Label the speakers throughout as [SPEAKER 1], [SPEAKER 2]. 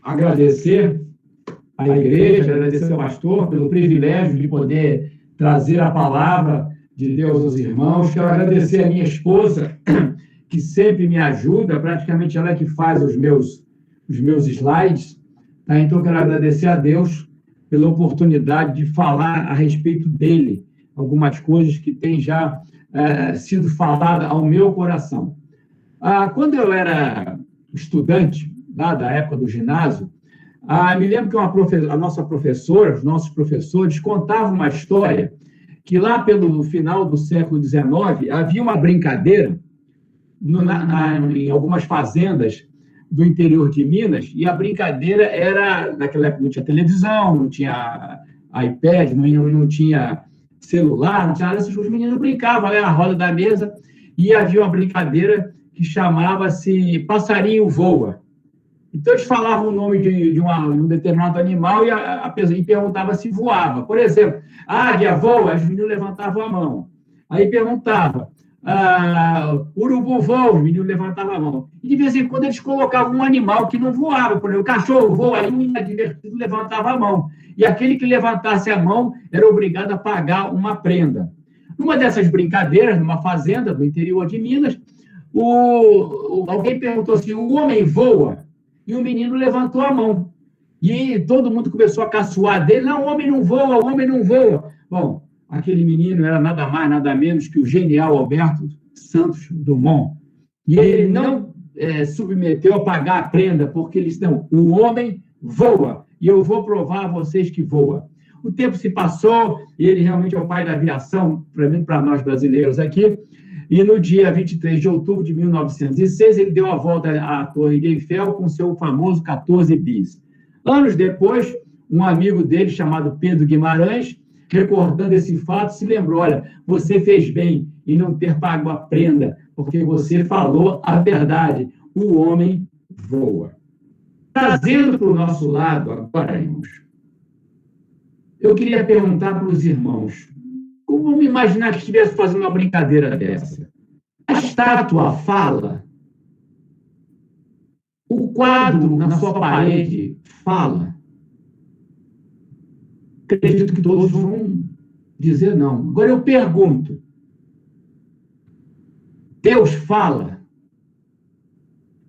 [SPEAKER 1] agradecer à igreja, agradecer ao pastor pelo privilégio de poder trazer a palavra de Deus aos irmãos. Quero agradecer a minha esposa, que sempre me ajuda, praticamente ela é que faz os meus slides. Tá? Então, quero agradecer a Deus pela oportunidade de falar a respeito dele, algumas coisas que têm já sido faladas ao meu coração. Quando eu era estudante, lá da época do ginásio, me lembro que a nossa professora, os nossos professores, contavam uma história que lá pelo final do século XIX havia uma brincadeira em algumas fazendas do interior de Minas, e a brincadeira era, naquela época não tinha televisão, não tinha iPad, não tinha celular, não tinha nada, os meninos brincavam ali na roda da mesa, e havia uma brincadeira que chamava-se Passarinho Voa. Então, eles falavam o nome de um determinado animal e perguntavam se voava. Por exemplo, águia voa, os meninos levantavam a mão. Aí perguntava, urubu voa, os meninos levantavam a mão. E, de vez em quando, eles colocavam um animal que não voava. Por exemplo, o cachorro voa, aí um inadvertido levantava a mão. E aquele que levantasse a mão era obrigado a pagar uma prenda. Numa dessas brincadeiras, numa fazenda do interior de Minas, alguém perguntou assim, o homem voa? E o menino levantou a mão. E todo mundo começou a caçoar dele. Não, o homem não voa, o homem não voa. Bom, aquele menino era nada mais, nada menos que o genial Alberto Santos Dumont. E ele não submeteu a pagar a prenda, porque ele disse, não, o homem voa, e eu vou provar a vocês que voa. O tempo se passou, e ele realmente é o pai da aviação, para nós brasileiros aqui, e no dia 23 de outubro de 1906, ele deu a volta à Torre de Eiffel com seu famoso 14 bis. Anos depois, um amigo dele, chamado Pedro Guimarães, recordando esse fato, se lembrou, olha, você fez bem em não ter pago a prenda, porque você falou a verdade, o homem voa. Trazendo para o nosso lado agora, irmãos, eu queria perguntar para os irmãos, como vamos imaginar que estivesse fazendo uma brincadeira dessa? A estátua fala? O quadro na sua parede fala? Acredito que todos vão dizer não. Agora eu pergunto, Deus fala?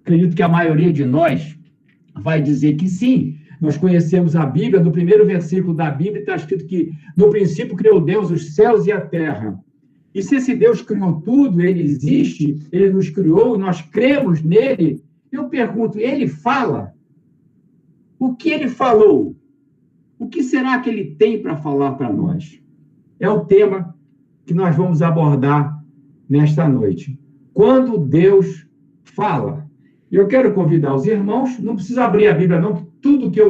[SPEAKER 1] Acredito que a maioria de nós vai dizer que sim. Nós conhecemos a Bíblia, no primeiro versículo da Bíblia está escrito que no princípio criou Deus os céus e a terra. E se esse Deus criou tudo, ele existe, ele nos criou, nós cremos nele, eu pergunto, ele fala? O que ele falou? O que será que ele tem para falar para nós? É o tema que nós vamos abordar nesta noite. Quando Deus fala. Eu quero convidar os irmãos, não precisa abrir a Bíblia não, tudo que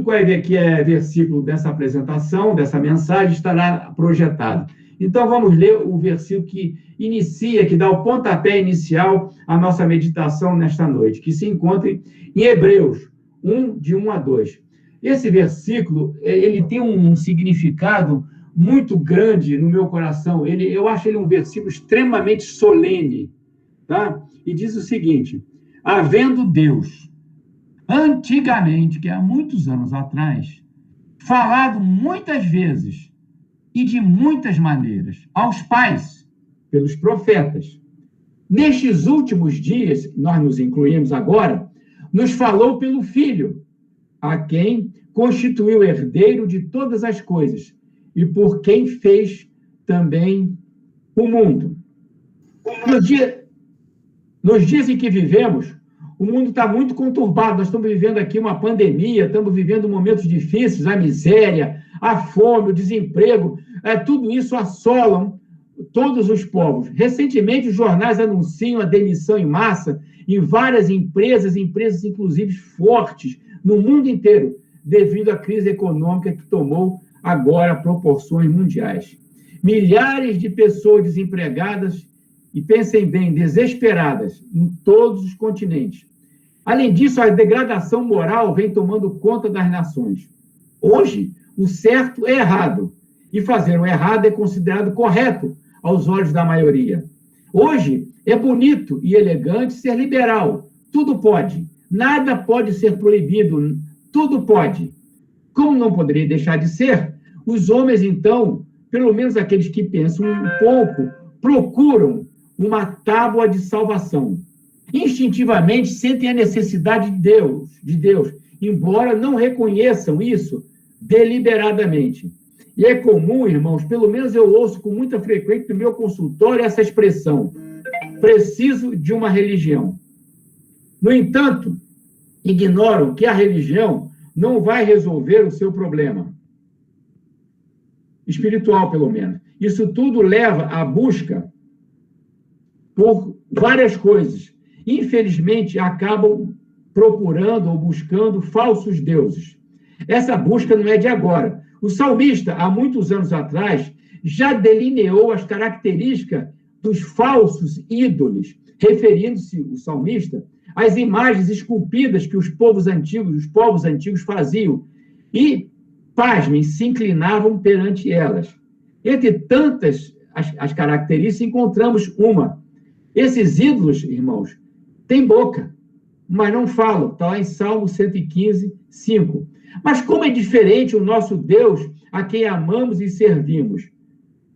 [SPEAKER 1] vai ver aqui é versículo dessa apresentação, dessa mensagem, estará projetado. Então, vamos ler o versículo que inicia, que dá o pontapé inicial à nossa meditação nesta noite, que se encontra em Hebreus 1, de 1 a 2. Esse versículo, ele tem um significado muito grande no meu coração. Eu acho ele um versículo extremamente solene, tá? E diz o seguinte, havendo Deus, antigamente, que há muitos anos atrás, falado muitas vezes e de muitas maneiras aos pais, pelos profetas. Nestes últimos dias, nós nos incluímos agora, nos falou pelo Filho, a quem constituiu herdeiro de todas as coisas e por quem fez também o mundo. Nos dias em que vivemos, o mundo está muito conturbado, nós estamos vivendo aqui uma pandemia, estamos vivendo momentos difíceis, a miséria, a fome, o desemprego, tudo isso assolam todos os povos. Recentemente, os jornais anunciam a demissão em massa em várias empresas inclusive fortes, no mundo inteiro, devido à crise econômica que tomou agora proporções mundiais. Milhares de pessoas desempregadas e, pensem bem, desesperadas em todos os continentes. Além disso, a degradação moral vem tomando conta das nações. Hoje, o certo é errado, e fazer o errado é considerado correto aos olhos da maioria. Hoje, é bonito e elegante ser liberal, tudo pode, Nada pode ser proibido, tudo pode. Como não poderia deixar de ser, os homens, então, pelo menos aqueles que pensam um pouco, procuram uma tábua de salvação. Instintivamente sentem a necessidade de Deus, embora não reconheçam isso deliberadamente. E é comum, irmãos, pelo menos eu ouço com muita frequência no meu consultório essa expressão: preciso de uma religião. No entanto, ignoram que a religião não vai resolver o seu problema espiritual, pelo menos. Isso tudo leva à busca por várias coisas. Infelizmente, acabam procurando ou buscando falsos deuses. Essa busca não é de agora. O salmista, há muitos anos atrás, já delineou as características dos falsos ídolos, referindo-se, o salmista, às imagens esculpidas que os povos antigos faziam e, pasmem, se inclinavam perante elas. Entre tantas as características, encontramos uma. Esses ídolos, irmãos, têm boca, mas não falam. Está lá em Salmo 115, 5. Mas como é diferente o nosso Deus, a quem amamos e servimos.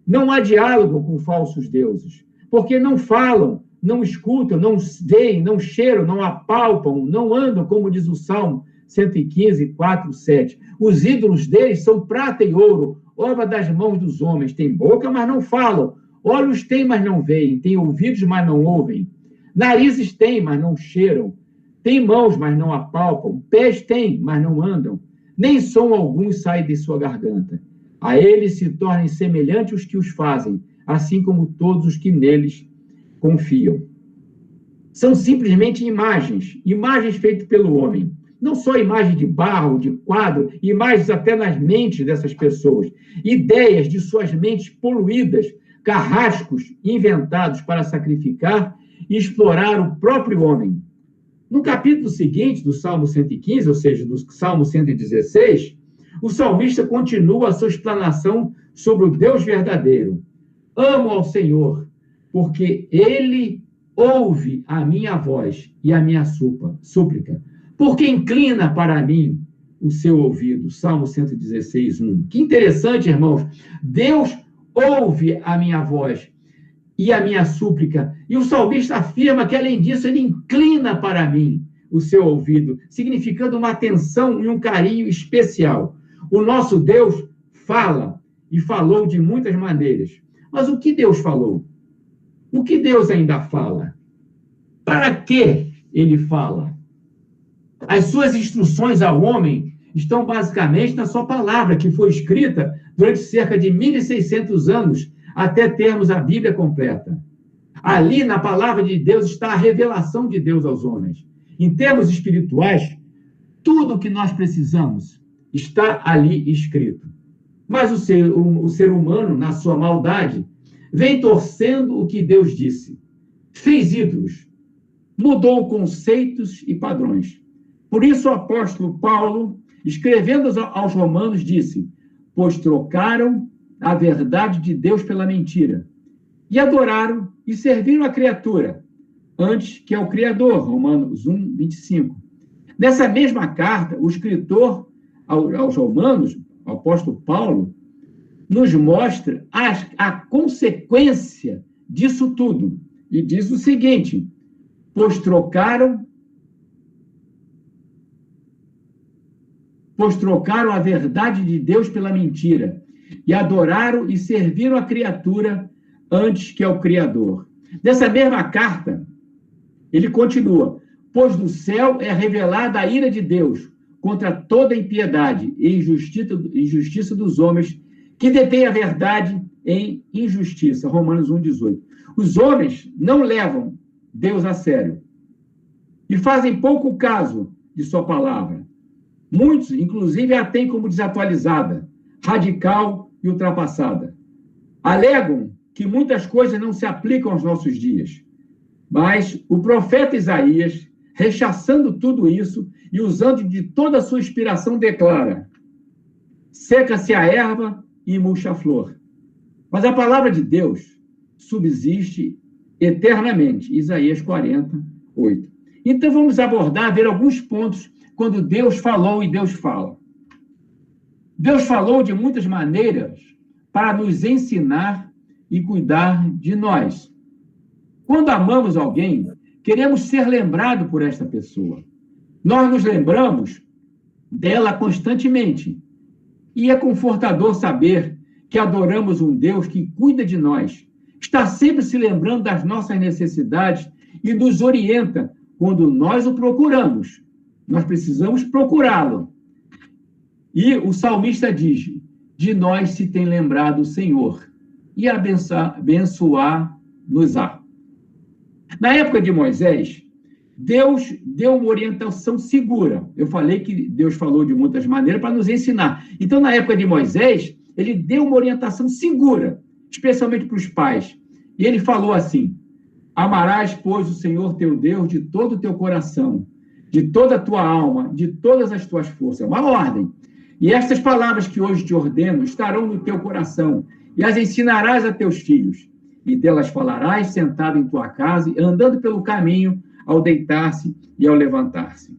[SPEAKER 1] Não há diálogo com falsos deuses, porque não falam, não escutam, não veem, não cheiram, não apalpam, não andam, como diz o Salmo 115, 4, 7. Os ídolos deles são prata e ouro, obra das mãos dos homens. Têm boca, mas não falam. Olhos têm, mas não veem. Têm ouvidos, mas não ouvem. Narizes têm, mas não cheiram. Têm mãos, mas não apalpam. Pés têm, mas não andam. Nem som algum sai de sua garganta. A eles se tornem semelhantes os que os fazem, assim como todos os que neles confiam. São simplesmente imagens feitas pelo homem. Não só imagem de barro, de quadro, imagens até nas mentes dessas pessoas. Ideias de suas mentes poluídas, carrascos inventados para sacrificar e explorar o próprio homem. No capítulo seguinte do Salmo 115, ou seja, do Salmo 116, o salmista continua a sua explanação sobre o Deus verdadeiro. Amo ao Senhor, porque Ele ouve a minha voz e a minha súplica, porque inclina para mim o seu ouvido. Salmo 116, 1. Que interessante, irmãos. Deus ouve a minha voz e a minha súplica. E o salmista afirma que, além disso, ele inclina para mim o seu ouvido, significando uma atenção e um carinho especial. O nosso Deus fala, e falou de muitas maneiras. Mas o que Deus falou? O que Deus ainda fala? Para que ele fala? As suas instruções ao homem estão basicamente na sua palavra, que foi escrita durante cerca de 1.600 anos, até termos a Bíblia completa. Ali, na palavra de Deus, está a revelação de Deus aos homens. Em termos espirituais, tudo o que nós precisamos está ali escrito. Mas o ser humano, na sua maldade, vem torcendo o que Deus disse. Fez ídolos. Mudou conceitos e padrões. Por isso o apóstolo Paulo, escrevendo aos Romanos, disse: pois trocaram a verdade de Deus pela mentira, e adoraram e serviram a criatura, antes que ao Criador. Romanos 1, 25. Nessa mesma carta, o escritor aos Romanos, o apóstolo Paulo, nos mostra a consequência disso tudo. E diz o seguinte: pois trocaram a verdade de Deus pela mentira, e adoraram e serviram a criatura antes que ao Criador. Nessa mesma carta, ele continua: pois do céu é revelada a ira de Deus contra toda impiedade e injustiça dos homens que detêm a verdade em injustiça. Romanos 1, 18. Os homens não levam Deus a sério e fazem pouco caso de sua palavra. Muitos, inclusive, a têm como desatualizada, radical e ultrapassada. Alegam que muitas coisas não se aplicam aos nossos dias. Mas o profeta Isaías, rechaçando tudo isso e usando de toda a sua inspiração, declara: seca-se a erva e murcha a flor, mas a palavra de Deus subsiste eternamente. Isaías 40, 8. Então, vamos abordar, ver alguns pontos quando Deus falou e Deus fala. Deus falou de muitas maneiras para nos ensinar e cuidar de nós. Quando amamos alguém, queremos ser lembrados por esta pessoa. Nós nos lembramos dela constantemente. E é confortador saber que adoramos um Deus que cuida de nós, está sempre se lembrando das nossas necessidades e nos orienta quando nós o procuramos. Nós precisamos procurá-lo. E o salmista diz: de nós se tem lembrado o Senhor, e abençoar-nos-á. Na época de Moisés, Deus deu uma orientação segura. Eu falei que Deus falou de muitas maneiras para nos ensinar. Então, na época de Moisés, ele deu uma orientação segura, especialmente para os pais. E ele falou assim: amarás, pois, o Senhor teu Deus de todo o teu coração, de toda a tua alma, de todas as tuas forças. É uma ordem. E estas palavras que hoje te ordeno estarão no teu coração, e as ensinarás a teus filhos, e delas falarás sentado em tua casa, andando pelo caminho, ao deitar-se e ao levantar-se.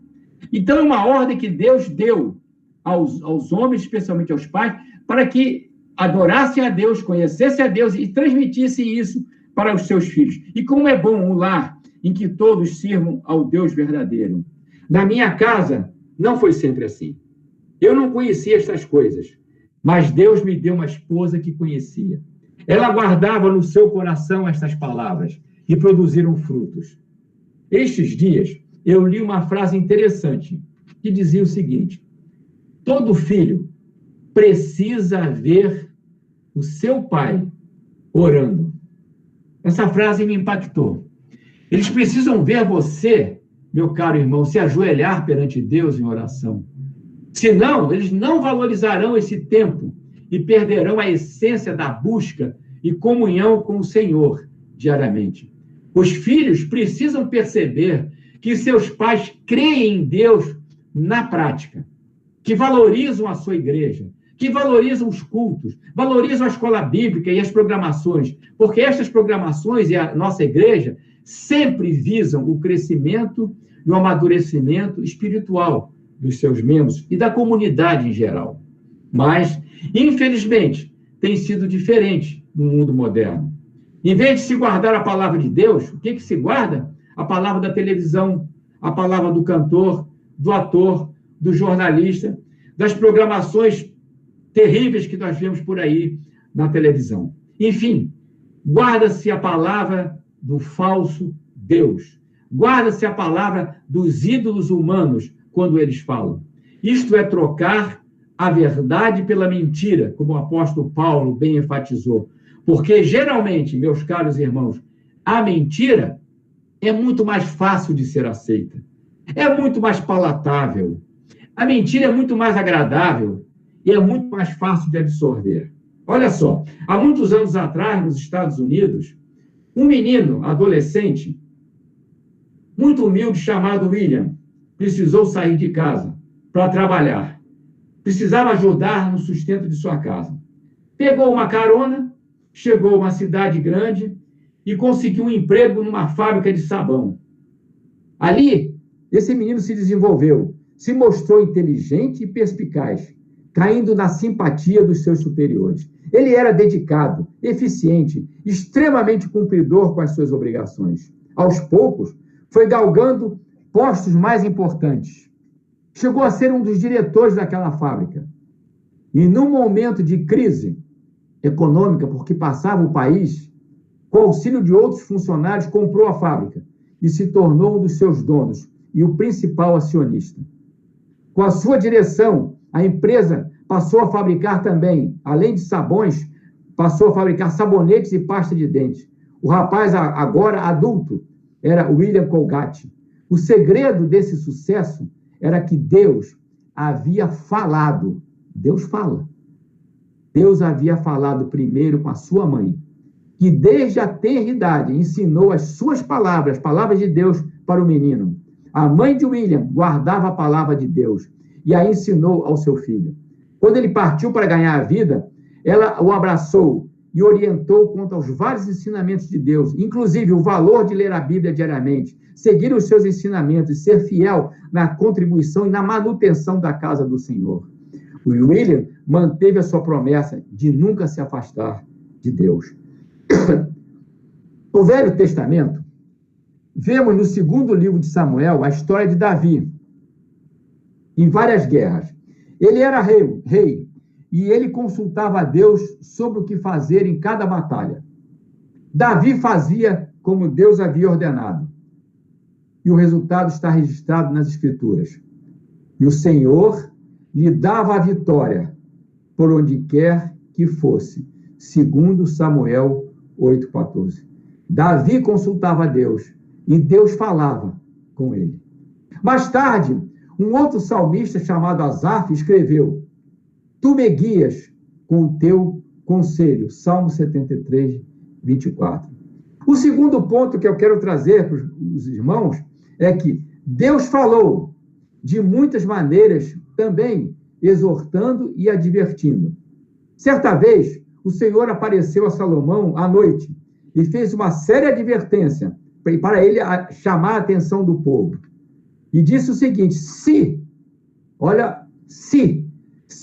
[SPEAKER 1] Então, é uma ordem que Deus deu aos homens, especialmente aos pais, para que adorassem a Deus, conhecessem a Deus e transmitissem isso para os seus filhos. E como é bom um lar em que todos sirvam ao Deus verdadeiro. Na minha casa, não foi sempre assim. Eu não conhecia estas coisas, mas Deus me deu uma esposa que conhecia. Ela guardava no seu coração estas palavras e produziram frutos. Estes dias, eu li uma frase interessante que dizia o seguinte: todo filho precisa ver o seu pai orando. Essa frase me impactou. Eles precisam ver você, meu caro irmão, se ajoelhar perante Deus em oração. Senão, eles não valorizarão esse tempo e perderão a essência da busca e comunhão com o Senhor diariamente. Os filhos precisam perceber que seus pais creem em Deus na prática, que valorizam a sua igreja, que valorizam os cultos, valorizam a escola bíblica e as programações, porque estas programações e a nossa igreja sempre visam o crescimento e o amadurecimento espiritual dos seus membros e da comunidade em geral. Mas, infelizmente, tem sido diferente no mundo moderno. Em vez de se guardar a palavra de Deus, o que se guarda? A palavra da televisão, a palavra do cantor, do ator, do jornalista, das programações terríveis que nós vemos por aí na televisão. Enfim, guarda-se a palavra do falso Deus. Guarda-se a palavra dos ídolos humanos quando eles falam. Isto é trocar a verdade pela mentira, como o apóstolo Paulo bem enfatizou. Porque, geralmente, meus caros irmãos, a mentira é muito mais fácil de ser aceita. É muito mais palatável. A mentira é muito mais agradável e é muito mais fácil de absorver. Olha só, há muitos anos atrás, nos Estados Unidos, um menino, adolescente, muito humilde, chamado William, precisou sair de casa para trabalhar. Precisava ajudar no sustento de sua casa. Pegou uma carona, chegou a uma cidade grande e conseguiu um emprego numa fábrica de sabão. Ali, esse menino se desenvolveu, se mostrou inteligente e perspicaz, caindo na simpatia dos seus superiores. Ele era dedicado, eficiente, extremamente cumpridor com as suas obrigações. Aos poucos, foi galgando postos mais importantes. Chegou a ser um dos diretores daquela fábrica. E num momento de crise econômica, porque passava o país, com auxílio de outros funcionários, comprou a fábrica e se tornou um dos seus donos e o principal acionista. Com a sua direção, a empresa passou a fabricar também, além de sabões, passou a fabricar sabonetes e pasta de dente. O rapaz, agora adulto, era William Colgate. O segredo desse sucesso era que Deus havia falado. Deus fala. Deus havia falado primeiro com a sua mãe, que desde a tenra idade ensinou as suas palavras, palavras de Deus para o menino. A mãe de William guardava a palavra de Deus e a ensinou ao seu filho. Quando ele partiu para ganhar a vida, ela o abraçou e orientou quanto aos vários ensinamentos de Deus, inclusive o valor de ler a Bíblia diariamente, seguir os seus ensinamentos e ser fiel na contribuição e na manutenção da casa do Senhor. O William manteve a sua promessa de nunca se afastar de Deus. No Velho Testamento, vemos no segundo livro de Samuel a história de Davi, em várias guerras. Ele era rei, e ele consultava a Deus sobre o que fazer em cada batalha. Davi fazia como Deus havia ordenado. E o resultado está registrado nas Escrituras. E o Senhor lhe dava a vitória por onde quer que fosse, segundo Samuel 8,14. Davi consultava a Deus e Deus falava com ele. Mais tarde, um outro salmista chamado Asaf escreveu: Tu me guias com o teu conselho. Salmo 73, 24. O segundo ponto que eu quero trazer para os irmãos é que Deus falou de muitas maneiras, também exortando e advertindo. Certa vez, o Senhor apareceu a Salomão à noite e fez uma séria advertência para ele chamar a atenção do povo. E disse o seguinte: se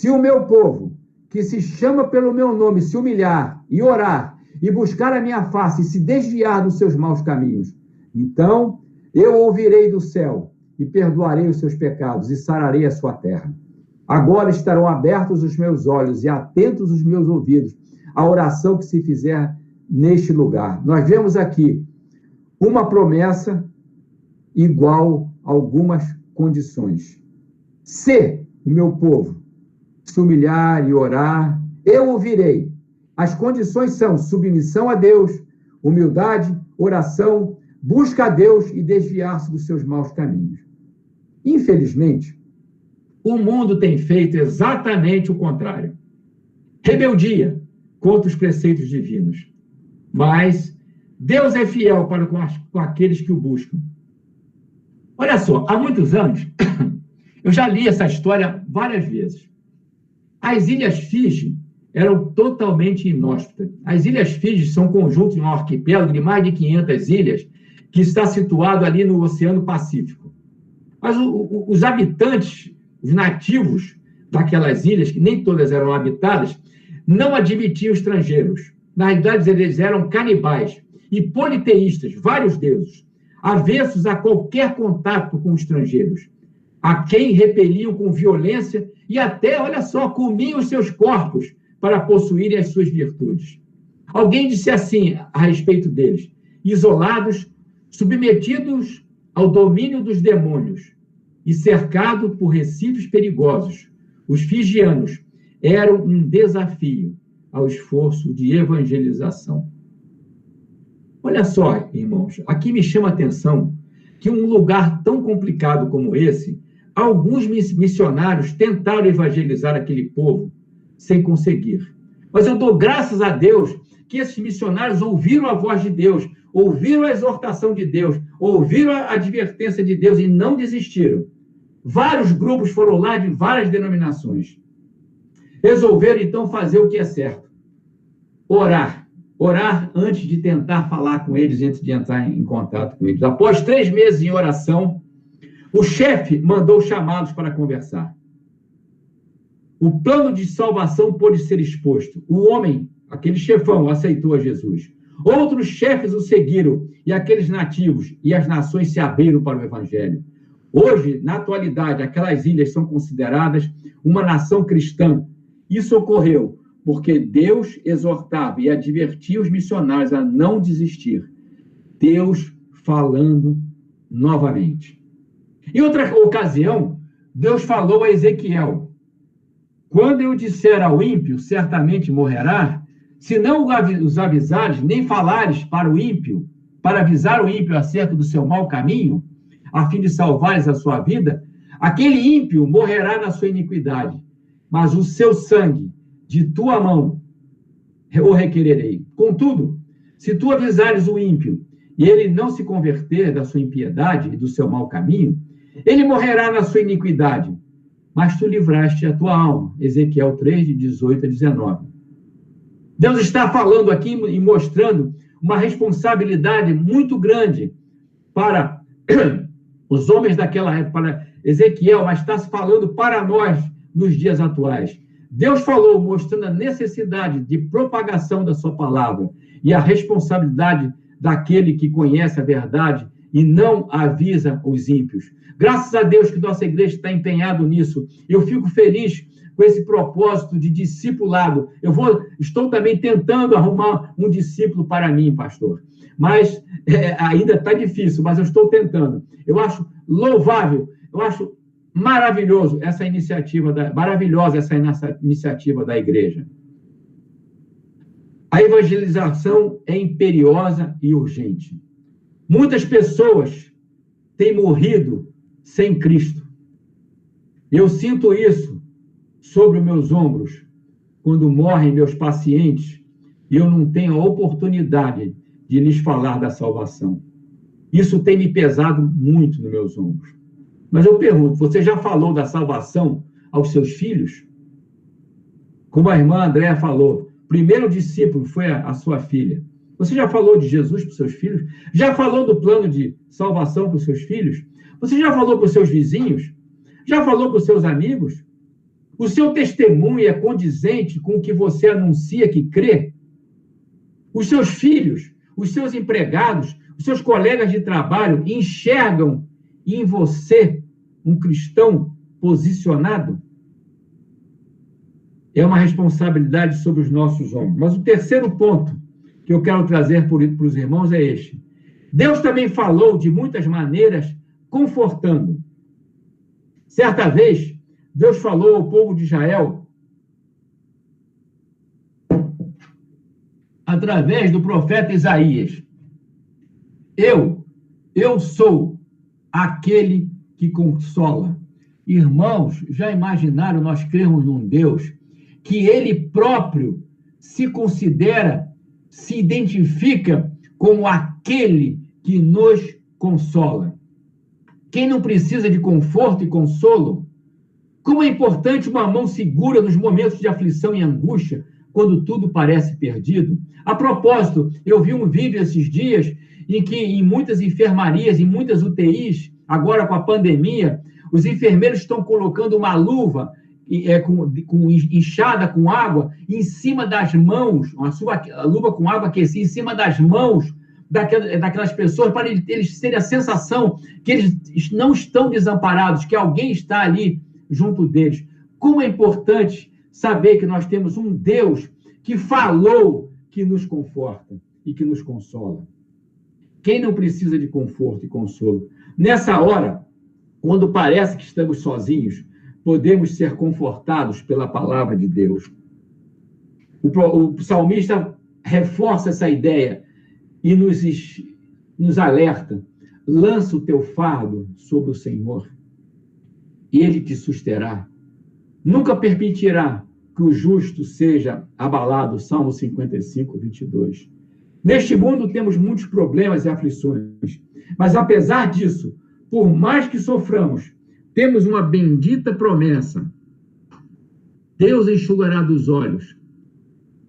[SPEAKER 1] o meu povo, que se chama pelo meu nome, se humilhar e orar e buscar a minha face e se desviar dos seus maus caminhos, então eu ouvirei do céu e perdoarei os seus pecados e sararei a sua terra. Agora estarão abertos os meus olhos e atentos os meus ouvidos à oração que se fizer neste lugar. Nós vemos aqui uma promessa igual a algumas condições. Se o meu povo se humilhar e orar, eu ouvirei. As condições são submissão a Deus, humildade, oração, busca a Deus e desviar-se dos seus maus caminhos. Infelizmente, o mundo tem feito exatamente o contrário. Rebeldia contra os preceitos divinos. Mas Deus é fiel para com aqueles que o buscam. Olha só, há muitos anos, eu já li essa história várias vezes. As Ilhas Fiji eram totalmente inóspitas. As Ilhas Fiji são um conjunto de um arquipélago de mais de 500 ilhas que está situado ali no Oceano Pacífico. Mas os habitantes, os nativos daquelas ilhas, que nem todas eram habitadas, não admitiam estrangeiros. Na realidade, eles eram canibais e politeístas, vários deuses, avessos a qualquer contato com estrangeiros, a quem repeliam com violência e até, olha só, comiam os seus corpos para possuírem as suas virtudes. Alguém disse assim a respeito deles: isolados, submetidos ao domínio dos demônios e cercados por recifes perigosos, os fijianos eram um desafio ao esforço de evangelização. Olha só, irmãos, aqui me chama a atenção que um lugar tão complicado como esse, alguns missionários tentaram evangelizar aquele povo sem conseguir. Mas eu dou graças a Deus que esses missionários ouviram a voz de Deus, ouviram a exortação de Deus, ouviram a advertência de Deus e não desistiram. Vários grupos foram lá de várias denominações. Resolveram, então, fazer o que é certo. Orar. Orar antes de tentar falar com eles, antes de entrar em contato com eles. Após 3 meses em oração, o chefe mandou chamados para conversar. O plano de salvação pôde ser exposto. O homem, aquele chefão, aceitou a Jesus. Outros chefes o seguiram, e aqueles nativos e as nações se abriram para o evangelho. Hoje, na atualidade, aquelas ilhas são consideradas uma nação cristã. Isso ocorreu porque Deus exortava e advertia os missionários a não desistir. Deus falando novamente. Em outra ocasião, Deus falou a Ezequiel: quando eu disser ao ímpio, certamente morrerá, se não os avisares, nem falares para o ímpio, para avisar o ímpio acerca do seu mau caminho, a fim de salvares a sua vida, aquele ímpio morrerá na sua iniquidade, mas o seu sangue de tua mão o requererei. Contudo, se tu avisares o ímpio e ele não se converter da sua impiedade e do seu mau caminho, ele morrerá na sua iniquidade, mas tu livraste a tua alma. Ezequiel 3, de 18 a 19. Deus está falando aqui e mostrando uma responsabilidade muito grande para os homens daquela época, para Ezequiel, mas está se falando para nós nos dias atuais. Deus falou, mostrando a necessidade de propagação da sua palavra e a responsabilidade daquele que conhece a verdade e não avisa os ímpios. Graças a Deus que nossa igreja está empenhada nisso. Eu fico feliz com esse propósito de discipulado. Estou também tentando arrumar um discípulo para mim, pastor. Mas ainda está difícil, mas eu estou tentando. Eu acho louvável, eu acho maravilhosa essa iniciativa da igreja. A evangelização é imperiosa e urgente. Muitas pessoas têm morrido sem Cristo. Eu sinto isso sobre os meus ombros quando morrem meus pacientes e eu não tenho a oportunidade de lhes falar da salvação. Isso tem me pesado muito nos meus ombros. Mas eu pergunto, você já falou da salvação aos seus filhos? Como a irmã Andréa falou, o primeiro discípulo foi a sua filha. Você já falou de Jesus para os seus filhos? Já falou do plano de salvação para os seus filhos? Você já falou para os seus vizinhos? Já falou para os seus amigos? O seu testemunho é condizente com o que você anuncia que crê? Os seus filhos, os seus empregados, os seus colegas de trabalho enxergam em você um cristão posicionado? É uma responsabilidade sobre os nossos ombros. Mas o terceiro ponto que eu quero trazer para os irmãos é este. Deus também falou de muitas maneiras, confortando. Certa vez, Deus falou ao povo de Israel através do profeta Isaías. Eu sou aquele que consola. Irmãos, já imaginaram nós crermos num Deus que ele próprio se considera, se identifica como aquele que nos consola? Quem não precisa de conforto e consolo? Como é importante uma mão segura nos momentos de aflição e angústia, quando tudo parece perdido. A propósito, eu vi um vídeo esses dias em que em muitas enfermarias, em muitas UTIs, agora com a pandemia, os enfermeiros estão colocando uma luva inchada com água em cima das mãos, a luva com água aquecida em cima das mãos daquelas pessoas, para eles terem a sensação que eles não estão desamparados, que alguém está ali junto deles. Como é importante saber que nós temos um Deus que falou, que nos conforta e que nos consola. Quem não precisa de conforto e consolo? Nessa hora, quando parece que estamos sozinhos, podemos ser confortados pela palavra de Deus. O salmista reforça essa ideia e nos alerta. Lança o teu fardo sobre o Senhor e ele te susterá. Nunca permitirá que o justo seja abalado. Salmo 55, 22. Neste mundo temos muitos problemas e aflições, mas apesar disso, por mais que soframos, temos uma bendita promessa. Deus enxugará dos olhos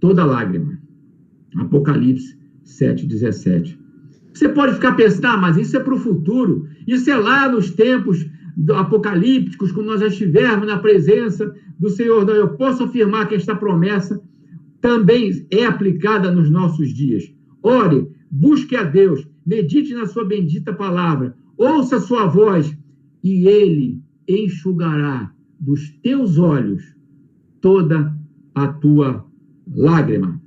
[SPEAKER 1] toda lágrima. Apocalipse 7:17. Você pode ficar pensando, mas isso é para o futuro. Isso é lá nos tempos apocalípticos, quando nós já estivermos na presença do Senhor. Não, eu posso afirmar que esta promessa também é aplicada nos nossos dias. Ore, busque a Deus, medite na sua bendita palavra, ouça a sua voz, e ele enxugará dos teus olhos toda a tua lágrima.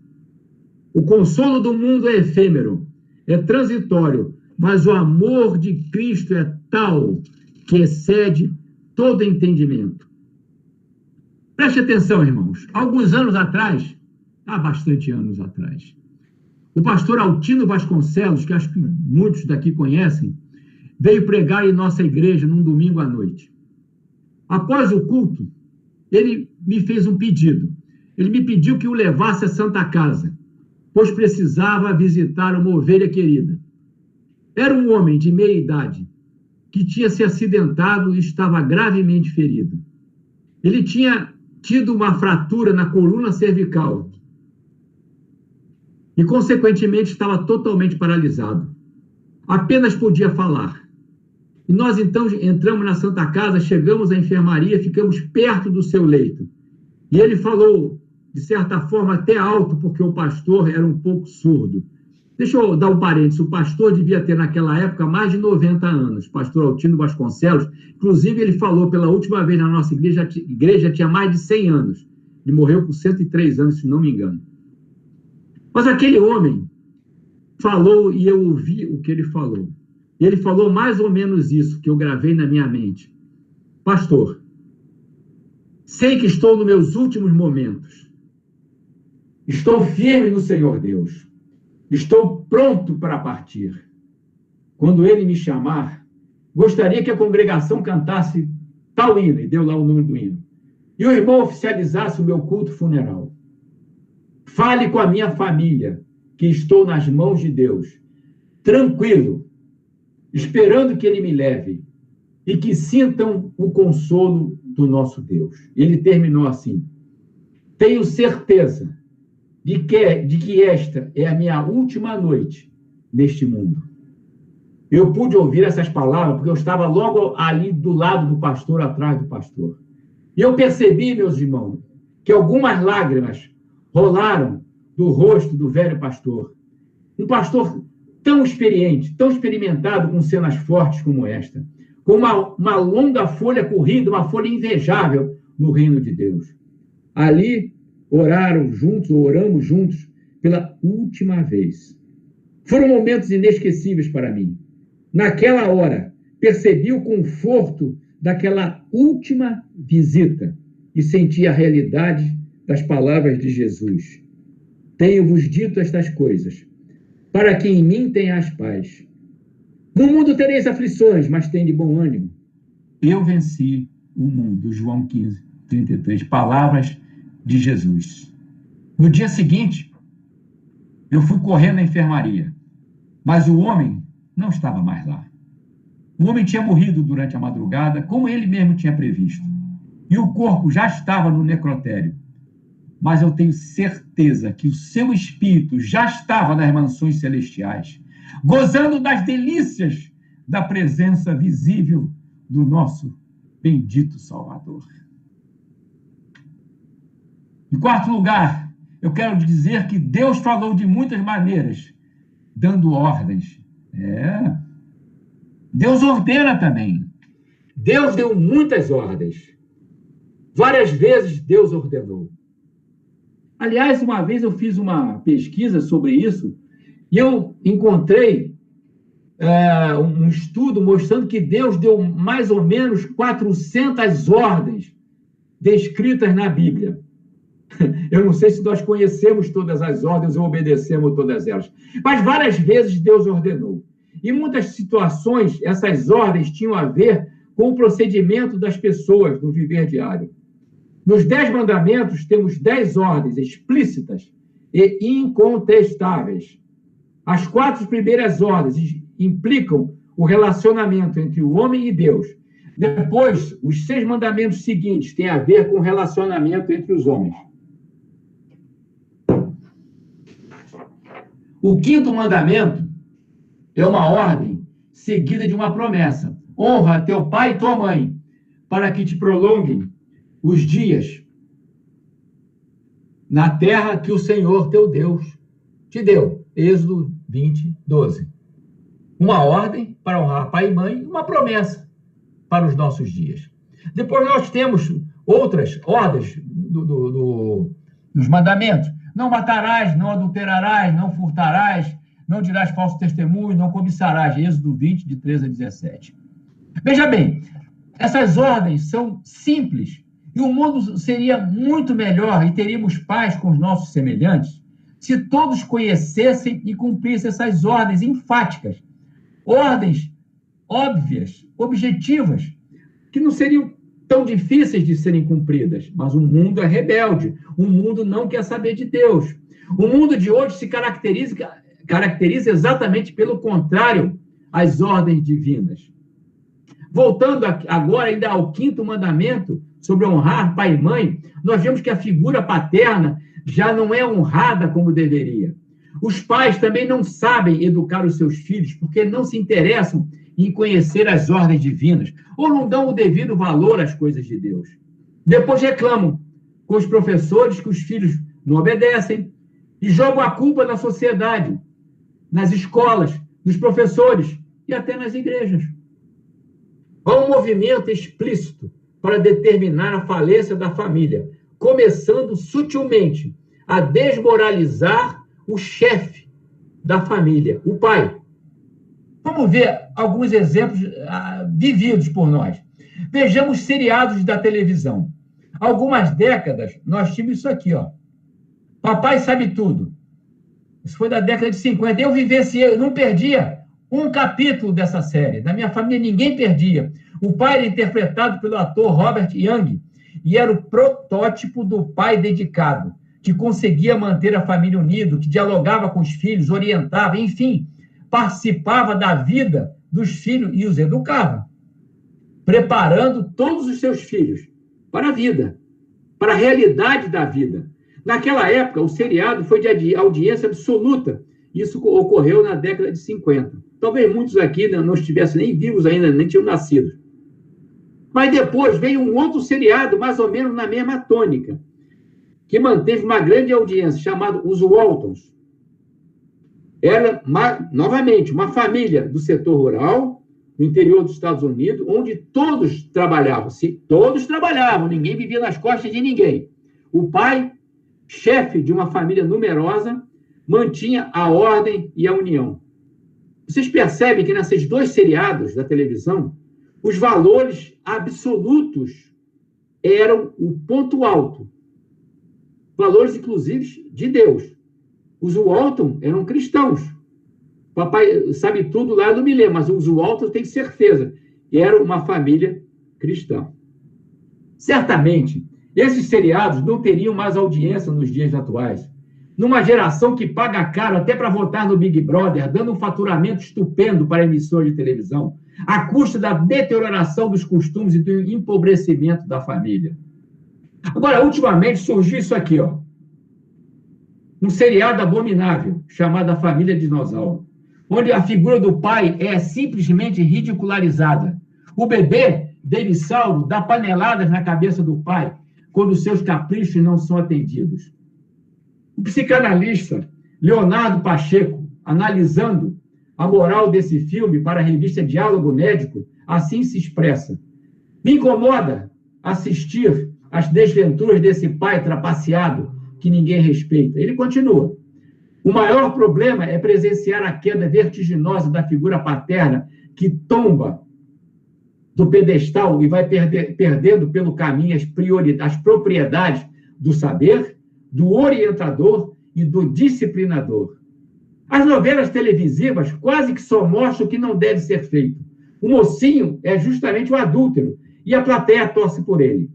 [SPEAKER 1] O consolo do mundo é efêmero, é transitório, mas o amor de Cristo é tal que excede todo entendimento. Preste atenção, irmãos. Alguns anos atrás, há bastante anos atrás, o pastor Altino Vasconcelos, que acho que muitos daqui conhecem, veio pregar em nossa igreja num domingo à noite. Após o culto, ele me fez um pedido. Ele me pediu que o levasse à Santa Casa, pois precisava visitar uma ovelha querida. Era um homem de meia idade, que tinha se acidentado e estava gravemente ferido. Ele tinha tido uma fratura na coluna cervical e, consequentemente, estava totalmente paralisado. Apenas podia falar. E nós, então, entramos na Santa Casa, chegamos à enfermaria, ficamos perto do seu leito. E ele falou, de certa forma, até alto, porque o pastor era um pouco surdo. Deixa eu dar um parênteses. O pastor devia ter, naquela época, mais de 90 anos. Pastor Altino Vasconcelos. Inclusive, ele falou pela última vez na nossa igreja tinha mais de 100 anos. Ele morreu com 103 anos, se não me engano. Mas aquele homem falou e eu ouvi o que ele falou. E ele falou mais ou menos isso que eu gravei na minha mente. Pastor, sei que estou nos meus últimos momentos. Estou firme no Senhor Deus. Estou pronto para partir. Quando ele me chamar, gostaria que a congregação cantasse tal hino, e deu lá o número do hino, e o irmão oficializasse o meu culto funeral. Fale com a minha família, que estou nas mãos de Deus, tranquilo, esperando que ele me leve, e que sintam o consolo do nosso Deus. Ele terminou assim: tenho certeza de que esta é a minha última noite neste mundo. Eu pude ouvir essas palavras porque eu estava logo ali do lado do pastor, atrás do pastor. E eu percebi, meus irmãos, que algumas lágrimas rolaram do rosto do velho pastor. Um pastor tão experiente, tão experimentado com cenas fortes como esta, com uma longa folha corrida, uma folha invejável no reino de Deus. Ali oramos juntos pela última vez. Foram momentos inesquecíveis para mim. Naquela hora, percebi o conforto daquela última visita e senti a realidade das palavras de Jesus. Tenho-vos dito estas coisas, para que em mim tenhais paz. No mundo tereis aflições, mas tende bom ânimo. Eu venci o mundo. João 15, 33. Palavras de Jesus. No dia seguinte, eu fui correr na enfermaria, mas o homem não estava mais lá. O homem tinha morrido durante a madrugada, como ele mesmo tinha previsto, e o corpo já estava no necrotério. Mas eu tenho certeza que o seu espírito já estava nas mansões celestiais, gozando das delícias da presença visível do nosso bendito Salvador. Em quarto lugar, eu quero dizer que Deus falou de muitas maneiras, dando ordens. Deus ordena também. Deus deu muitas ordens. Várias vezes Deus ordenou. Aliás, uma vez eu fiz uma pesquisa sobre isso e eu encontrei um estudo mostrando que Deus deu mais ou menos 400 ordens descritas na Bíblia. Eu não sei se nós conhecemos todas as ordens ou obedecemos todas elas, mas várias vezes Deus ordenou. Em muitas situações, essas ordens tinham a ver com o procedimento das pessoas no viver diário. Nos 10 mandamentos, temos 10 ordens explícitas e incontestáveis. As 4 primeiras ordens implicam o relacionamento entre o homem e Deus. Depois, os 6 mandamentos seguintes têm a ver com o relacionamento entre os homens. O 5º mandamento é uma ordem seguida de uma promessa. Honra teu pai e tua mãe, para que te prolonguem os dias na terra que o Senhor teu Deus te deu. Êxodo 20, 12. Uma ordem para honrar pai e mãe, uma promessa para os nossos dias. Depois nós temos outras ordens dos mandamentos. Não matarás, não adulterarás, não furtarás, não dirás falso testemunho, não cobiçarás. Êxodo 20, de 13 a 17. Veja bem, essas ordens são simples e o mundo seria muito melhor e teríamos paz com os nossos semelhantes se todos conhecessem e cumprissem essas ordens enfáticas, ordens óbvias, objetivas, que não seriam tão difíceis de serem cumpridas. Mas o mundo é rebelde, o mundo não quer saber de Deus. O mundo de hoje se caracteriza exatamente pelo contrário às ordens divinas. Voltando agora ainda ao 5º mandamento, sobre honrar pai e mãe, nós vemos que a figura paterna já não é honrada como deveria. Os pais também não sabem educar os seus filhos porque não se interessam em conhecer as ordens divinas ou não dão o devido valor às coisas de Deus. Depois reclamam com os professores que os filhos não obedecem e jogam a culpa na sociedade, nas escolas, nos professores e até nas igrejas. Há um movimento explícito para determinar a falência da família, começando sutilmente a desmoralizar o chefe da família, o pai. Vamos ver alguns exemplos vividos por nós. Vejamos seriados da televisão. Há algumas décadas, nós tínhamos isso aqui, ó. Papai Sabe Tudo. Isso foi da década de 50. Eu vivenciei, não perdia um capítulo dessa série. Na minha família, ninguém perdia. O pai era interpretado pelo ator Robert Young e era o protótipo do pai dedicado, que conseguia manter a família unida, que dialogava com os filhos, orientava, enfim, participava da vida dos filhos e os educava, preparando todos os seus filhos para a vida, para a realidade da vida. Naquela época, o seriado foi de audiência absoluta. Isso ocorreu na década de 50. Talvez muitos aqui não estivessem nem vivos ainda, nem tinham nascido. Mas depois veio um outro seriado, mais ou menos na mesma tônica, que manteve uma grande audiência, chamado Os Waltons. Era, novamente, uma família do setor rural, no interior dos Estados Unidos, onde todos trabalhavam. Todos trabalhavam, ninguém vivia nas costas de ninguém. O pai, chefe de uma família numerosa, mantinha a ordem e a união. Vocês percebem que nesses dois seriados da televisão, os valores absolutos eram o ponto alto. Valores, inclusive, de Deus. Os Walton eram cristãos. Papai Sabe Tudo lá, eu não me lembro, mas os Walton tem certeza que era uma família cristã. Certamente, esses seriados não teriam mais audiência nos dias atuais. Numa geração que paga caro até para votar no Big Brother, dando um faturamento estupendo para a emissora de televisão, à custa da deterioração dos costumes e do empobrecimento da família. Agora, ultimamente, surgiu isso aqui, ó. Um seriado abominável, chamado A Família Dinossauro, onde a figura do pai é simplesmente ridicularizada. O bebê, Dinossauro, dá paneladas na cabeça do pai quando seus caprichos não são atendidos. O psicanalista Leonardo Pacheco, analisando a moral desse filme para a revista Diálogo Médico, assim se expressa: me incomoda assistir às desventuras desse pai trapaceado que ninguém respeita. Ele continua: o maior problema é presenciar a queda vertiginosa da figura paterna que tomba do pedestal e vai perdendo pelo caminho as propriedades do saber, do orientador e do disciplinador. As novelas televisivas quase que só mostram o que não deve ser feito. O mocinho é justamente o adúltero e a plateia torce por ele.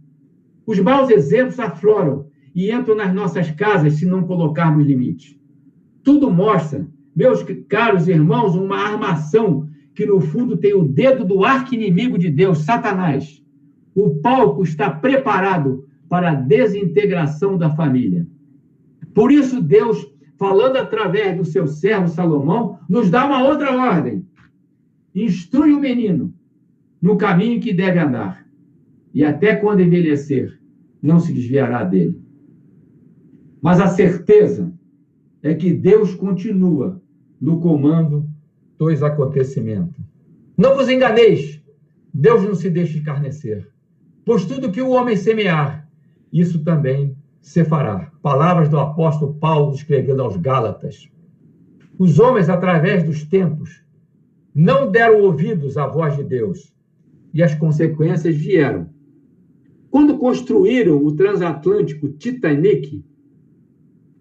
[SPEAKER 1] Os maus exemplos afloram e entram nas nossas casas se não colocarmos limites. Tudo mostra, meus caros irmãos, uma armação que, no fundo, tem o dedo do arqui-inimigo de Deus, Satanás. O palco está preparado para a desintegração da família. Por isso, Deus, falando através do seu servo Salomão, nos dá uma outra ordem. Instrui o menino no caminho que deve andar, e até quando envelhecer, não se desviará dele. Mas a certeza é que Deus continua no comando dos acontecimentos. Não vos enganeis, Deus não se deixa escarnecer, pois tudo que o homem semear, isso também se fará. Palavras do apóstolo Paulo escrevendo aos Gálatas. Os homens, através dos tempos, não deram ouvidos à voz de Deus, e as consequências vieram. Quando construíram o transatlântico Titanic,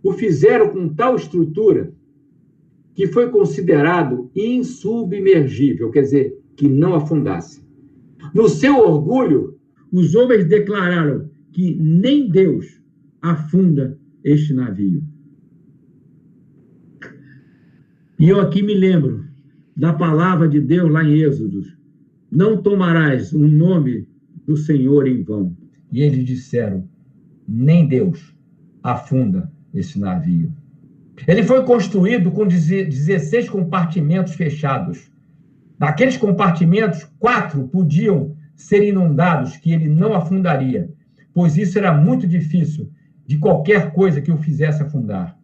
[SPEAKER 1] o fizeram com tal estrutura que foi considerado insubmergível, quer dizer, que não afundasse. No seu orgulho, os homens declararam que nem Deus afunda este navio. E eu aqui me lembro da palavra de Deus lá em Êxodo: não tomarás o nome do Senhor em vão. E eles disseram: nem Deus afunda esse navio. Ele foi construído com 16 compartimentos fechados. Daqueles compartimentos, 4 podiam ser inundados, que ele não afundaria, pois isso era muito difícil de qualquer coisa que o fizesse afundar.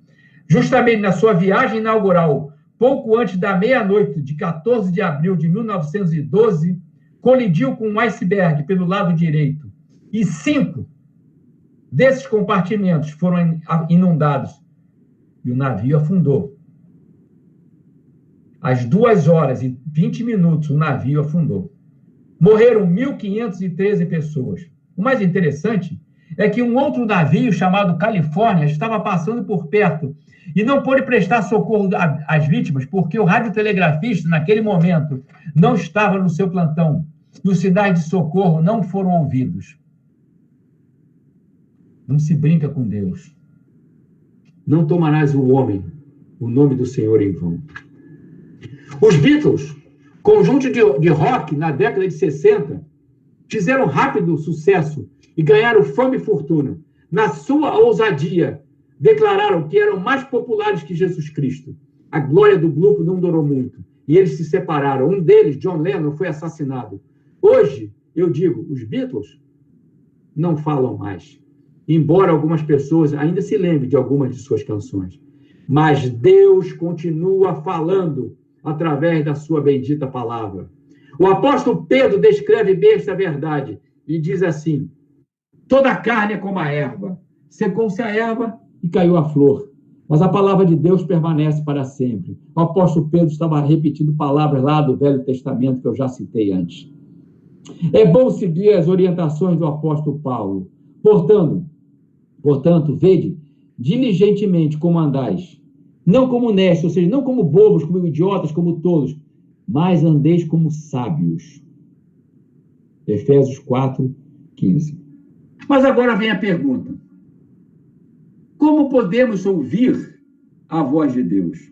[SPEAKER 1] Justamente na sua viagem inaugural, pouco antes da meia-noite de 14 de abril de 1912, colidiu com um iceberg pelo lado direito, e 5 desses compartimentos foram inundados, e o navio afundou. Às 2h20 o navio afundou. Morreram 1.513 pessoas. O mais interessante é que um outro navio chamado Califórnia estava passando por perto e não pôde prestar socorro às vítimas porque o radiotelegrafista, naquele momento, não estava no seu plantão. E os sinais de socorro não foram ouvidos. Não se brinca com Deus. Não tomarás o nome do Senhor em vão. Os Beatles, conjunto de rock na década de 60, fizeram rápido sucesso e ganharam fama e fortuna. Na sua ousadia, declararam que eram mais populares que Jesus Cristo. A glória do grupo não durou muito e eles se separaram. Um deles, John Lennon, foi assassinado. Hoje, eu digo, os Beatles não falam mais, embora algumas pessoas ainda se lembrem de algumas de suas canções. Mas Deus continua falando através da sua bendita palavra. O apóstolo Pedro descreve bem esta verdade e diz assim: toda a carne é como a erva, secou-se a erva e caiu a flor, mas a palavra de Deus permanece para sempre. O apóstolo Pedro estava repetindo palavras lá do Velho Testamento que eu já citei antes. É bom seguir as orientações do apóstolo Paulo. Portanto, vede diligentemente como andais, não como nestes, ou seja, não como bobos, como idiotas, como tolos, mas andeis como sábios. Efésios 4:15. Mas agora vem a pergunta: como podemos ouvir a voz de Deus?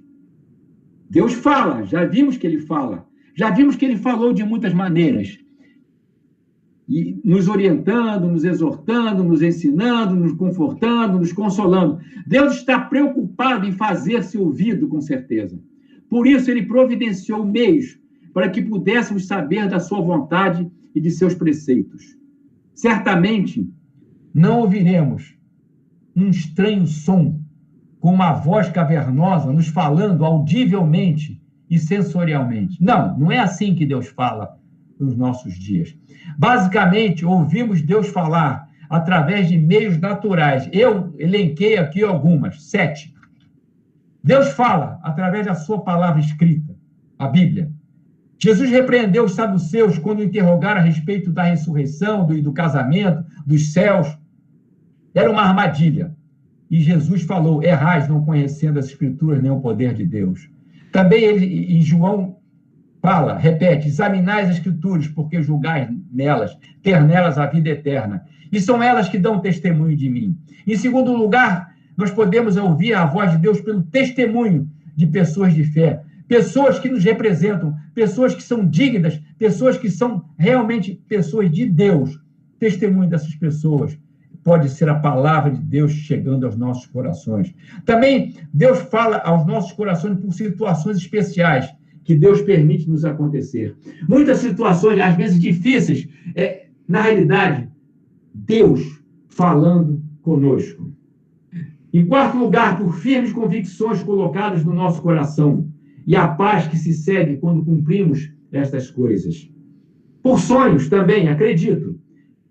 [SPEAKER 1] Deus fala, já vimos que ele fala, já vimos que ele falou de muitas maneiras, e nos orientando, nos exortando, nos ensinando, nos confortando, nos consolando. Deus está preocupado em fazer-se ouvido, com certeza. Por isso, ele providenciou meios para que pudéssemos saber da sua vontade e de seus preceitos. Certamente, não ouviremos um estranho som, com uma voz cavernosa nos falando audivelmente e sensorialmente. Não é assim que Deus fala nos nossos dias. Basicamente, ouvimos Deus falar através de meios naturais. Eu elenquei aqui algumas, 7. Deus fala através da sua palavra escrita, a Bíblia. Jesus repreendeu os saduceus quando interrogaram a respeito da ressurreição, do casamento, dos céus. Era uma armadilha. E Jesus falou: errais não conhecendo as Escrituras nem o poder de Deus. Também ele, em João, repete: examinais as Escrituras, porque julgais nelas, ter nelas a vida eterna. E são elas que dão testemunho de mim. Em segundo lugar, nós podemos ouvir a voz de Deus pelo testemunho de pessoas de fé, pessoas que nos representam, pessoas que são dignas, pessoas que são realmente pessoas de Deus. Testemunho dessas pessoas pode ser a palavra de Deus chegando aos nossos corações. Também Deus fala aos nossos corações por situações especiais que Deus permite nos acontecer. Muitas situações, às vezes difíceis, na realidade, Deus falando conosco. Em quarto lugar, por firmes convicções colocadas no nosso coração e a paz que se segue quando cumprimos estas coisas. Por sonhos também, acredito.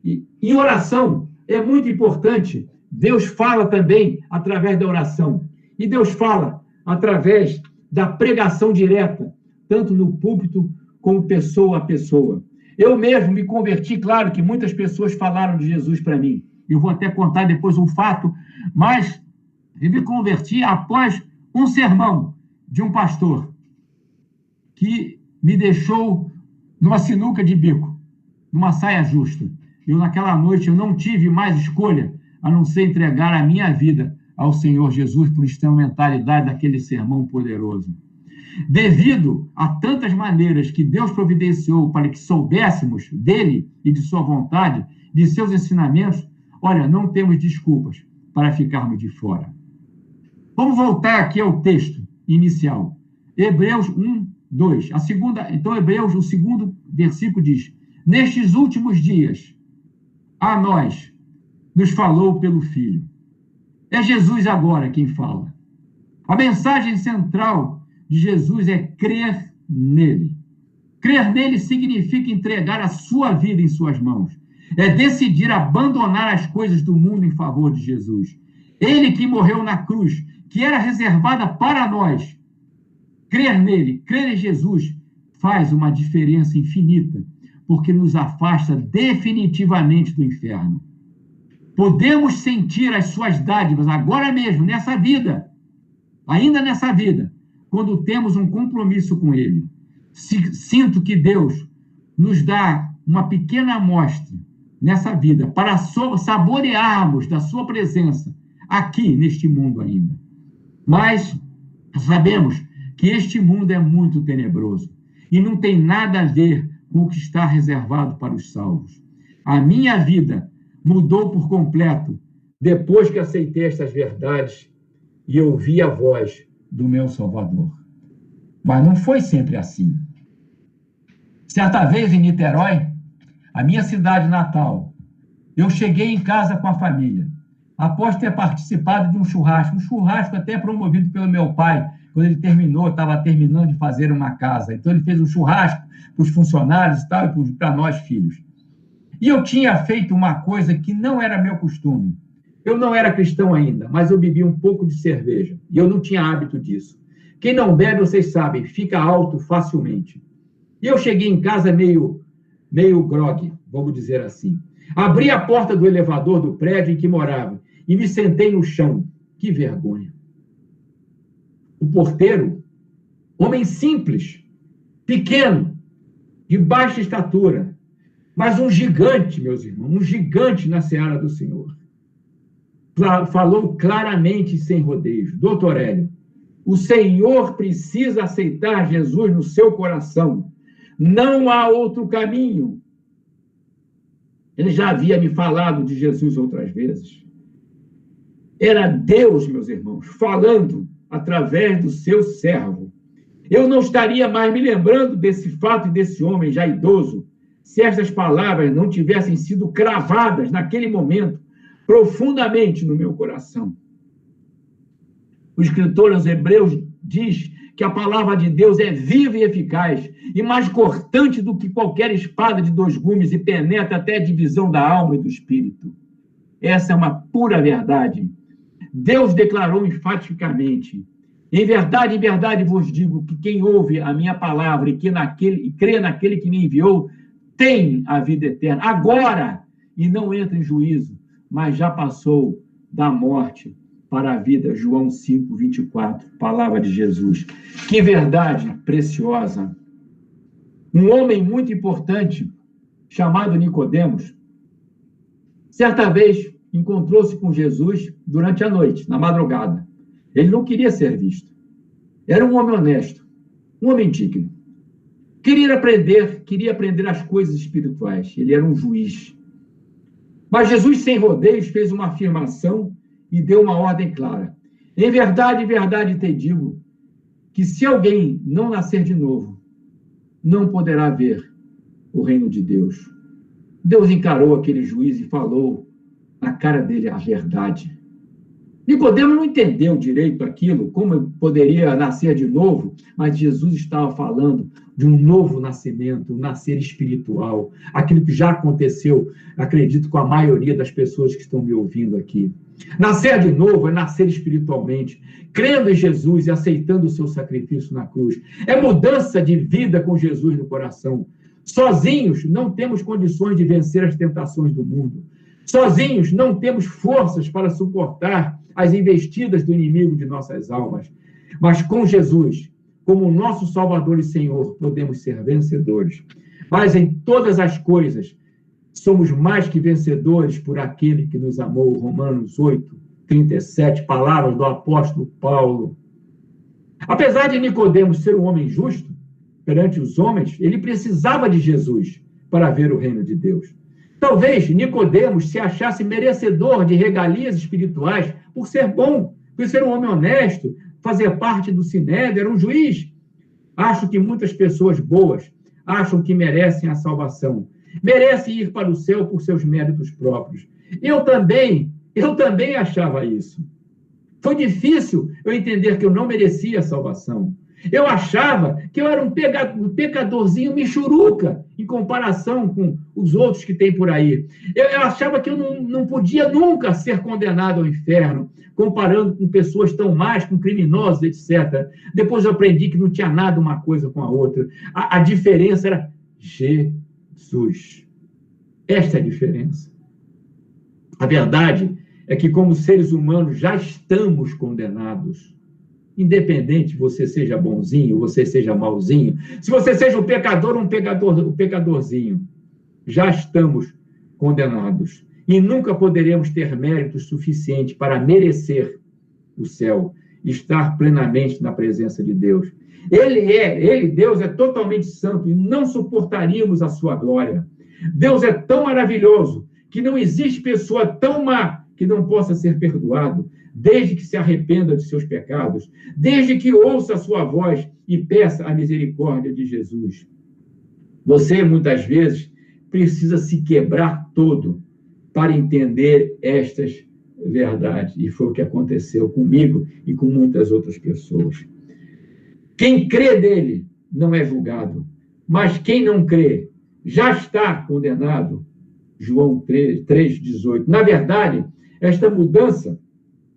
[SPEAKER 1] E em oração, é muito importante. Deus fala também através da oração. E Deus fala através da pregação direta, tanto no púlpito como pessoa a pessoa. Eu mesmo me converti, claro que muitas pessoas falaram de Jesus para mim. Eu vou até contar depois um fato, mas eu me converti após um sermão de um pastor que me deixou numa sinuca de bico, numa saia justa. Naquela noite, eu não tive mais escolha a não ser entregar a minha vida ao Senhor Jesus por instrumentalidade daquele sermão poderoso. Devido a tantas maneiras que Deus providenciou para que soubéssemos dele e de sua vontade, de seus ensinamentos, olha, não temos desculpas para ficarmos de fora.
[SPEAKER 2] Vamos voltar aqui ao texto inicial. Hebreus 1, 2. Então, Hebreus, o segundo versículo diz: nestes últimos dias, a nós nos falou pelo Filho. É Jesus agora quem fala. A mensagem central de Jesus é crer nele. Crer nele significa entregar a sua vida em suas mãos. É decidir abandonar as coisas do mundo em favor de Jesus. Ele que morreu na cruz, que era reservada para nós. Crer nele, crer em Jesus, faz uma diferença infinita, porque nos afasta definitivamente do inferno. Podemos sentir as suas dádivas agora mesmo, nessa vida, ainda nessa vida, quando temos um compromisso com ele. Sinto que Deus nos dá uma pequena amostra nessa vida, para saborearmos da sua presença aqui neste mundo ainda. Mas sabemos que este mundo é muito tenebroso e não tem nada a ver com o que está reservado para os salvos. A minha vida mudou por completo depois que aceitei estas verdades e ouvi a voz do meu Salvador. Mas não foi sempre assim. Certa vez em Niterói, a minha cidade natal, eu cheguei em casa com a família, após ter participado de um churrasco até promovido pelo meu pai, quando ele estava terminando de fazer uma casa. Então, ele fez um churrasco para os funcionários e tal, e para nós, filhos. E eu tinha feito uma coisa que não era meu costume. Eu não era cristão ainda, mas eu bebia um pouco de cerveja, e eu não tinha hábito disso. Quem não bebe, vocês sabem, fica alto facilmente. E eu cheguei em casa meio grogue, vamos dizer assim. Abri a porta do elevador do prédio em que morava e me sentei no chão. Que vergonha. O porteiro, homem simples, pequeno, de baixa estatura, mas um gigante, meus irmãos, um gigante na seara do Senhor. Falou claramente e sem rodeios: doutor Hélio, o Senhor precisa aceitar Jesus no seu coração. Não há outro caminho. Ele já havia me falado de Jesus outras vezes. Era Deus, meus irmãos, falando através do seu servo. Eu não estaria mais me lembrando desse fato e desse homem já idoso, se estas palavras não tivessem sido cravadas naquele momento, profundamente no meu coração. O escritor aos Hebreus diz que a palavra de Deus é viva e eficaz, e mais cortante do que qualquer espada de 2 gumes, e penetra até a divisão da alma e do espírito. Essa é uma pura verdade. Deus declarou enfaticamente: em verdade vos digo que quem ouve a minha palavra e crê naquele que me enviou, tem a vida eterna, agora, e não entra em juízo, mas já passou da morte para a vida. João 5, 24, palavra de Jesus. Que verdade preciosa. Um homem muito importante, chamado Nicodemos, certa vez encontrou-se com Jesus durante a noite, na madrugada. Ele não queria ser visto. Era um homem honesto, um homem digno. Queria aprender as coisas espirituais. Ele era um juiz. Mas Jesus, sem rodeios, fez uma afirmação e deu uma ordem clara. Em verdade te digo, que se alguém não nascer de novo, não poderá ver o reino de Deus. Deus encarou aquele juiz e falou na cara dele a verdade. Nicodemo não entendeu direito aquilo, como poderia nascer de novo, mas Jesus estava falando de um novo nascimento, um nascer espiritual, aquilo que já aconteceu, acredito, com a maioria das pessoas que estão me ouvindo aqui. Nascer de novo é nascer espiritualmente, crendo em Jesus e aceitando o seu sacrifício na cruz. É mudança de vida com Jesus no coração. Sozinhos não temos condições de vencer as tentações do mundo. Sozinhos não temos forças para suportar as investidas do inimigo de nossas almas. Mas com Jesus, como nosso Salvador e Senhor, podemos ser vencedores. Mas em todas as coisas, somos mais que vencedores por aquele que nos amou. Romanos 8, 37, palavras do apóstolo Paulo. Apesar de Nicodemos ser um homem justo perante os homens, ele precisava de Jesus para ver o reino de Deus. Talvez Nicodemos se achasse merecedor de regalias espirituais por ser bom, Por ser um homem honesto, fazia parte do Sinédrio, era um juiz. Acho que muitas pessoas boas acham que merecem a salvação, merecem ir para o céu por seus méritos próprios. Eu também achava isso. Foi difícil eu entender que eu não merecia a salvação. Eu achava que eu era um pecadorzinho michuruca em comparação com os outros que tem por aí. Eu achava que eu não podia nunca ser condenado ao inferno, comparando com pessoas tão más, com criminosos, etc. Depois eu aprendi que não tinha nada uma coisa com a outra. A diferença era Jesus. Esta é a diferença. A verdade é que, como seres humanos, já estamos condenados. Independente você seja bonzinho, você seja malzinho, se você seja um pecador ou um pecadorzinho, já estamos condenados. E nunca poderemos ter méritos suficientes para merecer o céu, estar plenamente na presença de Deus. Deus, é totalmente santo e não suportaríamos a sua glória. Deus é tão maravilhoso que não existe pessoa tão má que não possa ser perdoado, desde que se arrependa de seus pecados, desde que ouça a sua voz e peça a misericórdia de Jesus. Você, muitas vezes, precisa se quebrar todo para entender estas verdades. E foi o que aconteceu comigo e com muitas outras pessoas. Quem crê nele não é julgado, mas quem não crê já está condenado. João 3,18. Na verdade, esta mudança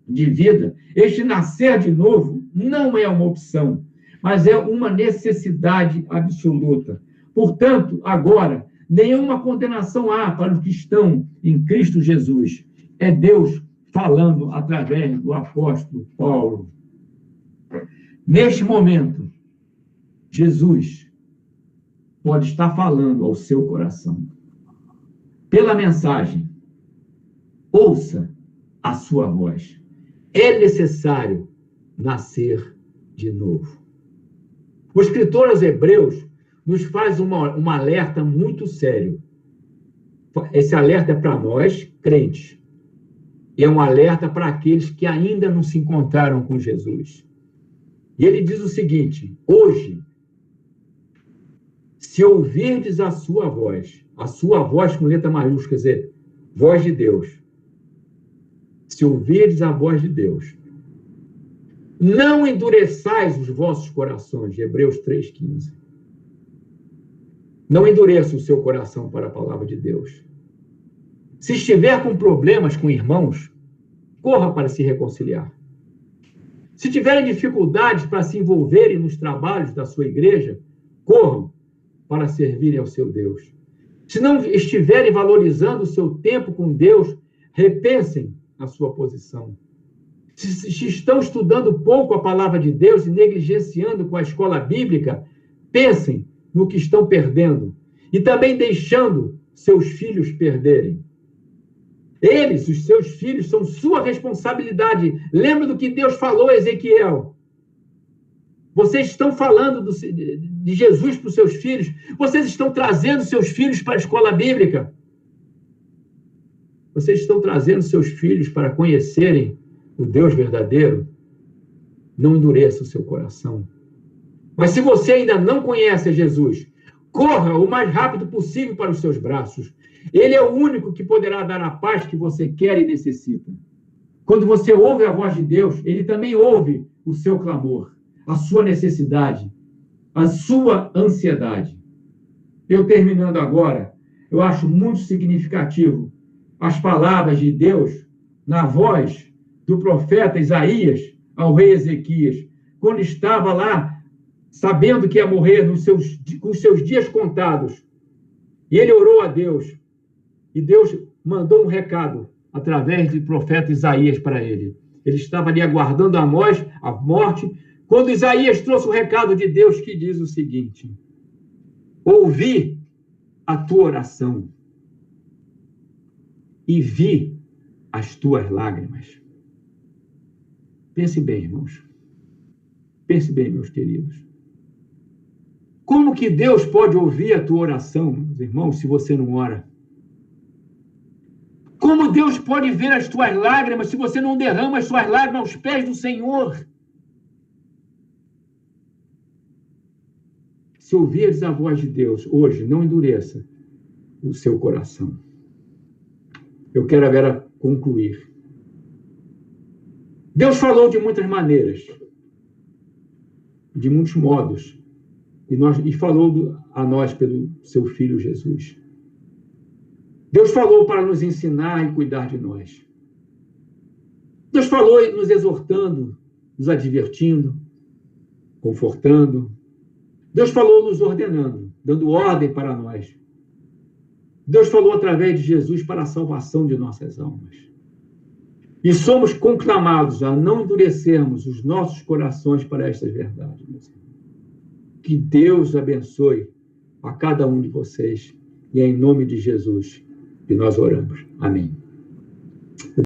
[SPEAKER 2] de vida, este nascer de novo, não é uma opção, mas é uma necessidade absoluta. Portanto, agora, nenhuma condenação há para os que estão em Cristo Jesus. É Deus falando através do apóstolo Paulo. Neste momento, Jesus pode estar falando ao seu coração. Pela mensagem, ouça a sua voz. É necessário nascer de novo. O escritor aos Hebreus nos faz um alerta muito sério. Esse alerta é para nós, crentes. E é um alerta para aqueles que ainda não se encontraram com Jesus. E ele diz o seguinte: hoje, se ouvirdes a sua voz com letra maiúscula, quer dizer, voz de Deus, se ouvirdes a voz de Deus, não endureçais os vossos corações, Hebreus 3,15. Não endureça o seu coração para a palavra de Deus. Se estiver com problemas com irmãos, corra para se reconciliar. Se tiverem dificuldades para se envolverem nos trabalhos da sua igreja, corram para servirem ao seu Deus. Se não estiverem valorizando o seu tempo com Deus, repensem a sua posição. Se estão estudando pouco a palavra de Deus e negligenciando com a escola bíblica, pensem no que estão perdendo e também deixando seus filhos perderem. Eles, os seus filhos, são sua responsabilidade. Lembra do que Deus falou a Ezequiel. Vocês estão falando de Jesus para os seus filhos. Vocês estão trazendo seus filhos para a escola bíblica. Vocês estão trazendo seus filhos para conhecerem o Deus verdadeiro. Não endureça o seu coração. Mas se você ainda não conhece a Jesus, corra o mais rápido possível para os seus braços. Ele é o único que poderá dar a paz que você quer e necessita. Quando você ouve a voz de Deus, ele também ouve o seu clamor, a sua necessidade, a sua ansiedade. Eu terminando agora, eu acho muito significativo as palavras de Deus na voz do profeta Isaías ao rei Ezequias, quando estava lá, sabendo que ia morrer com os seus dias contados. E ele orou a Deus. E Deus mandou um recado através do profeta Isaías para ele. Ele estava ali aguardando a morte, quando Isaías trouxe o recado de Deus que diz o seguinte: ouvi a tua oração e vi as tuas lágrimas. Pense bem, irmãos. Pense bem, meus queridos. Como que Deus pode ouvir a tua oração, meus irmãos, se você não ora? Como
[SPEAKER 1] Deus pode ver as tuas lágrimas se você não derrama as tuas lágrimas aos pés do Senhor? Se ouvires a voz de Deus hoje, não endureça o seu coração. Eu quero agora concluir. Deus falou de muitas maneiras, de muitos modos, e falou a nós pelo seu Filho Jesus. Deus falou para nos ensinar e cuidar de nós. Deus falou nos exortando, nos advertindo, confortando. Deus falou nos ordenando, dando ordem para nós. Deus falou através de Jesus para a salvação de nossas almas. E somos conclamados a não endurecermos os nossos corações para estas verdades, meus irmãos. Que Deus abençoe a cada um de vocês. E é em nome de Jesus que nós oramos. Amém.